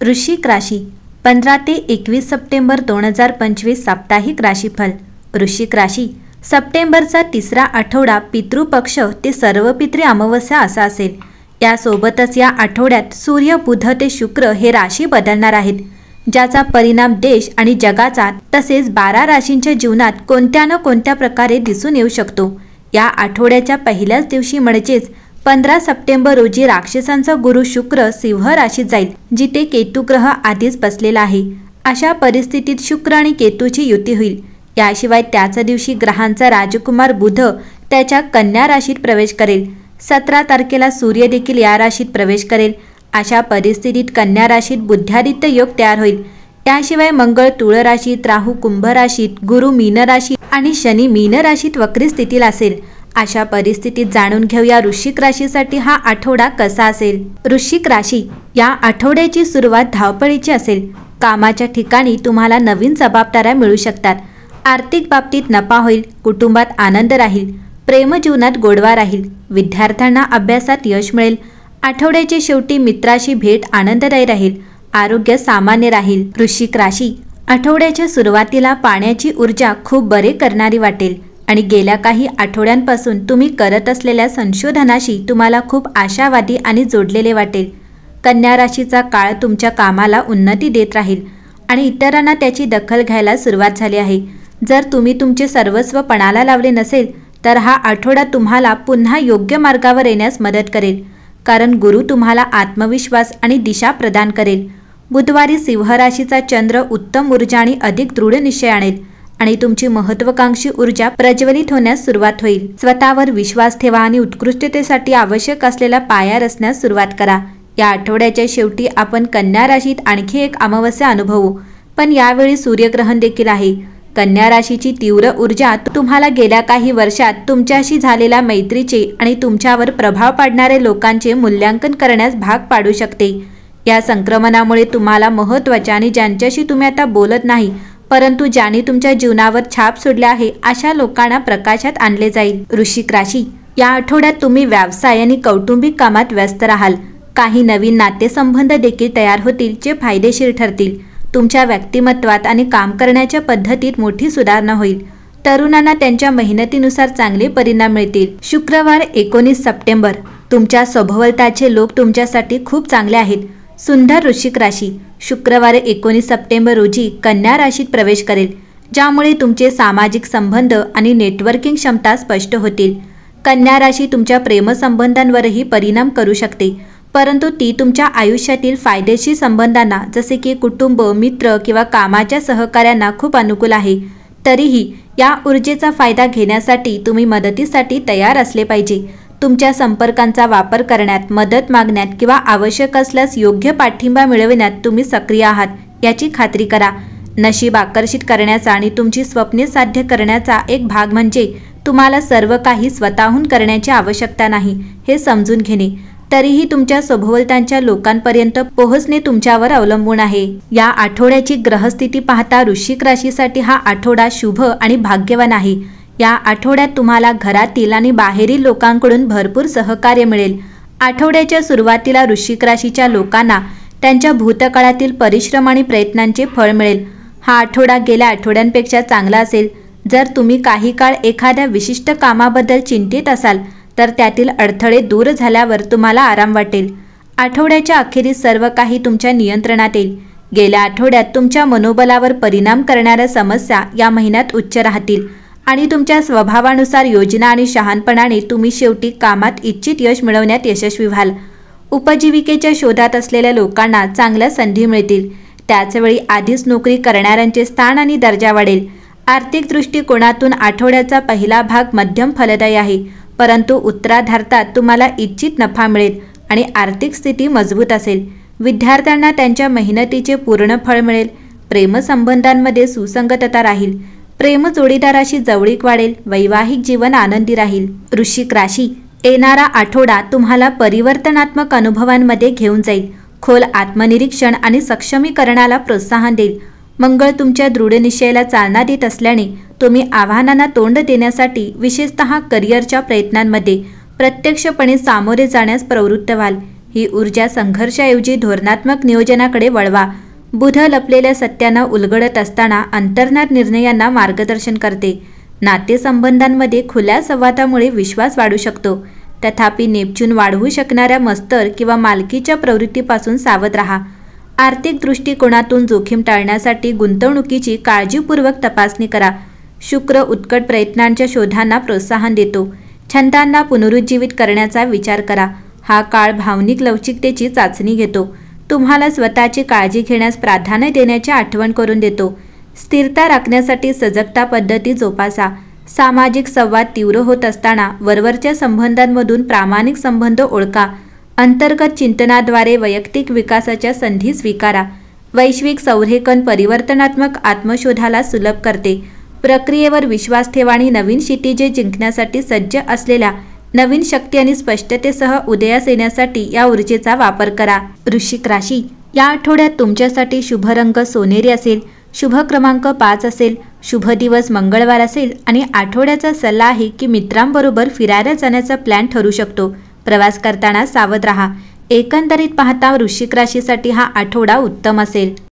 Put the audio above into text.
वृश्चिक राशी 15 ते 21 सप्टेंबर 2025 साप्ताहिक राशीफल। वृश्चिक राशी सप्टेंबरचा तिसरा आठवडा पितृपक्ष ते सर्वपित्री अमावस्या असा असेल। यासोबतच या आठवड्यात सूर्य, बुध ते शुक्र हे राशी बदलणार आहेत, ज्याचा परिणाम देश आणि जगाचा तसेच 12 राशींच्या जीवनात कोणत्या न कोणत्या प्रकारे दिसून येऊ शकतो। या आठवड्याच्या पहिल्याच दिवशी म्हणजेच 15 सप्टेंबर रोजी राक्षसांचा गुरु शुक्र सिंह राशीत जाईल, जिथे केतू ग्रह आधीच बसलेला आहे। अशा परिस्थितीत शुक्र आणि केतूची युती होईल। याशिवाय त्याच दिवशी ग्रहांचा राजकुमार बुध त्याच्या कन्या राशीत प्रवेश करेल। 17 तारखेला सूर्य देखील या राशीत प्रवेश करेल। अशा परिस्थितीत कन्या राशीत बुद्धादित्य योग तयार होईल। याशिवाय मंगळ तुळ राशीत, राहू कुंभ राशीत, गुरु मीन राशीत आणि शनी मीन राशीत वक्री स्थितीला असेल। अशा परिस्थितीत जाणून घेऊया वृश्चिक राशीसाठी हा आठवडा कसा असेल। वृश्चिक राशी या आठवड्याची सुरुवात धावपळीची असेल। कामाच्या ठिकाणी तुम्हाला नवीन जबाबदाऱ्या मिळू शकतात। आर्थिक बाबतीत नफा होईल। कुटुंबात आनंद राहील। प्रेमजीवनात गोडवा राहील। विद्यार्थ्यांना अभ्यासात यश मिळेल। आठवड्याच्या शेवटी मित्राशी भेट आनंददायी राहील। आरोग्य सामान्य राहील। वृश्चिक राशी आठवड्याच्या सुरुवातीला पाण्याची ऊर्जा खूप बरे करणारी वाटेल आणि गेल्या काही आठवड्यांपासून तुम्ही करत असलेल्या संशोधनाशी तुम्हाला खूप आशावादी आणि जोडलेले वाटेल। कन्या राशीचा काळ तुमच्या कामाला उन्नती देत राहील आणि इतरांना त्याची दखल घ्यायला सुरुवात झाली आहे। जर तुम्ही तुमचे सर्वस्व पणाला लावले नसेल तर हा आठवडा तुम्हाला पुन्हा योग्य मार्गावर येण्यास मदत करेल, कारण गुरु तुम्हाला आत्मविश्वास आणि दिशा प्रदान करेल। बुधवारी सिंह राशीचा चंद्र उत्तम ऊर्जा आणि अधिक दृढ निश्चय आणेल आणि तुमची महत्त्वाकांक्षी ऊर्जा प्रज्वलित होण्यास सुरुवात होईल। स्वतःवर विश्वास ठेवा आणि उत्कृष्टतेसाठी आवश्यक असलेला पाया रचण्यास सुरुवात करा। या आठवड्याच्या शेवटी आपण कन्या राशीत आणखी एक अमावस्या अनुभवू, पण यावेळी सूर्यग्रहण देखील आहे। कन्या राशीची तीव्र ऊर्जा तुम्हाला गेल्या काही वर्षात तुमच्याशी झालेल्या मैत्रीचे आणि तुमच्यावर प्रभाव पाडणारे लोकांचे मूल्यांकन करण्यास भाग पाडू शकते। या संक्रमणामुळे तुम्हाला महत्त्वाच्या आणि ज्यांच्याशी तुम्ही आता बोलत नाही परंतु ज्यांनी तुमच्या जीवनावर छाप सोडले आहे अशा लोकांना प्रकाशात आणले जाईल। वृश्चिक राशी या आठवड्यात तुम्ही व्यवसाय आणि कौटुंबिक कामात व्यस्त राहाल। काही नवीन नातेसंबंध देखील तयार होतील जे फायदेशीर ठरतील। तुमच्या व्यक्तिमत्वात आणि काम करण्याच्या पद्धतीत मोठी सुधारणा होईल। तरुणांना त्यांच्या मेहनतीनुसार चांगले परिणाम मिळतील। शुक्रवार 19 सप्टेंबर तुमच्या सभोवतालचे लोक तुमच्यासाठी खूप चांगले आहेत। सुंदर वृश्चिक राशी शुक्रवार 19 सप्टेंबर रोजी कन्या राशीत प्रवेश करेल, ज्यामुळे तुमचे सामाजिक संबंध आणि नेटवर्किंग क्षमता स्पष्ट होतील। कन्या राशी तुमच्या प्रेमसंबंधांवरही परिणाम करू शकते, परंतु ती तुमच्या आयुष्यातील फायदेशीर संबंधांना जसे की कुटुंब, मित्र किंवा कामाच्या सहकाऱ्यांना खूप अनुकूल आहे। तरीही या ऊर्जेचा फायदा घेण्यासाठी तुम्ही मदतीसाठी तयार असले पाहिजे। तुमच्या संपर्कांचा वापर करण्यात, मदत मागण्यात किंवा आवश्यक असल्यास योग्य पाठिंबा मिळविण्यात तुम्ही सक्रिय आहात याची खात्री करा। नशीब आकर्षित करण्याचा आणि तुमची स्वप्ने साध्य करण्याचा एक भाग म्हणजे तुम्हाला सर्व काही स्वतःहून करण्याची आवश्यकता नाही हे समजून घेणे। तरीही तुमच्या सभोवतालच्या लोकांपर्यंत पोहोचणे तुमच्यावर अवलंबून आहे। या आठवड्याची ग्रहस्थिती पाहता वृश्चिक राशीसाठी हा आठवडा शुभ आणि भाग्यवान आहे। या आठवड्यात तुम्हाला घरातील आणि बाहेरील लोकांकडून भरपूर सहकार्य मिळेल। आठवड्याच्या सुरुवातीला वृश्चिक राशीच्या लोकांना त्यांच्या भूतकाळातील परिश्रम आणि प्रयत्नांचे फळ मिळेल। हा आठवडा गेल्या आठवड्यांपेक्षा चांगला असेल। जर तुम्ही काही काळ एखाद्या विशिष्ट कामाबद्दल चिंतित असाल तर त्यातील अडथळे दूर झाल्यावर तुम्हाला आराम वाटेल। आठवड्याच्या अखेरीस सर्व काही तुमच्या नियंत्रणात येईल। गेल्या आठवड्यात तुमच्या मनोबलावर परिणाम करणाऱ्या समस्या या महिन्यात उच्च राहतील आणि तुमच्या स्वभावानुसार योजना आणि शहाणपणाने तुम्ही शेवटी कामात इच्छित यश मिळवण्यात यशस्वी व्हाल। उपजीविकेच्या शोधात असलेल्या लोकांना चांगल्या संधी मिळतील। त्याचवेळी आधीच नोकरी करणाऱ्यांचे स्थान आणि दर्जा वाढेल। आर्थिक दृष्टिकोनातून आठवड्याचा पहिला भाग मध्यम फलदायी आहे, परंतु उत्तरार्धात तुम्हाला इच्छित नफा मिळेल आणि आर्थिक स्थिती मजबूत असेल। विद्यार्थ्यांना त्यांच्या मेहनतीचे पूर्ण फळ मिळेल। प्रेमसंबंधांमध्ये सुसंगतता राहील। प्रेम जोडीदाराशी जवळीक वाढेल। वैवाहिक जीवन आनंदी राहील। वृश्चिक राशी येणारा आठवडा तुम्हाला परिवर्तनात्मक अनुभवांमध्ये घेऊन जाईल। खोल आत्मनिरीक्षण आणि सक्षमीकरणाला प्रोत्साहन देईल। मंगळ तुमच्या दृढ निश्चयाला चालना देत असल्याने तुम्ही आव्हानांना तोंड देण्यासाठी विशेषतः करिअरच्या प्रयत्नांमध्ये प्रत्यक्षपणे सामोरे जाण्यास प्रवृत्त व्हाल। ही ऊर्जा संघर्षाऐवजी धोरणात्मक नियोजनाकडे वळवा. बुध लपलेल्या सत्यानं उलगडत असताना अंतर्नाद निर्णयांना मार्गदर्शन करते. नातेसंबंधांमध्ये खुल्या संवादामुळे विश्वास वाढू शकतो. तथापि नेपच्यून वाढवू शकणाऱ्या मस्तर किंवा मालकीच्या प्रवृत्तीपासून सावध राहा. आर्थिक दृष्टिकोनातून जोखीम टाळण्यासाठी गुंतवणुकीची काळजीपूर्वक तपासणी करा. शुक्र उत्कट प्रयत्नांच्या शोधांना प्रोत्साहन देतो. छंदांना पुनरुज्जीवित करण्याचा विचार करा. हा काळ भावनिक लवचिकतेची चाचणी घेतो. तुम्हाला स्वतःची काळजी घेण्यास प्राधान्य देण्याची आठवण करून देतो. स्थिरता राखण्यासाठी सजगता पद्धती जोपासा. सामाजिक संवाद तीव्र होत असताना वरवरच्या संबंधांमधून प्रामाणिक संबंध ओळखा. अंतर्गत चिंतनाद्वारे वैयक्तिक विकासाच्या संधी स्वीकारा. वैश्विक संरेखन परिवर्तनात्मक आत्मशोधाला सुलभ करते. प्रक्रियेवर विश्वास ठेवा आणि नवीन क्षितिजे जिंकण्यासाठी सज्ज असलेल्या नवीन शक्ती आणि स्पष्टतेसह उदयास येण्यासाठी या ऊर्जेचा वापर करा. वृश्चिक राशी, या आठवड्यात तुमच्यासाठी शुभ रंग सोनेरी असेल, शुभ क्रमांक 5 असेल, शुभ दिवस मंगळवार असेल आणि आठवड्याचा सल्ला आहे की मित्रांबरोबर फिरायला जाण्याचा प्लॅन ठरू शकतो. प्रवास करताना सावध राहा. एकंदरीत पाहता वृश्चिक राशीसाठी हा आठवडा उत्तम असेल.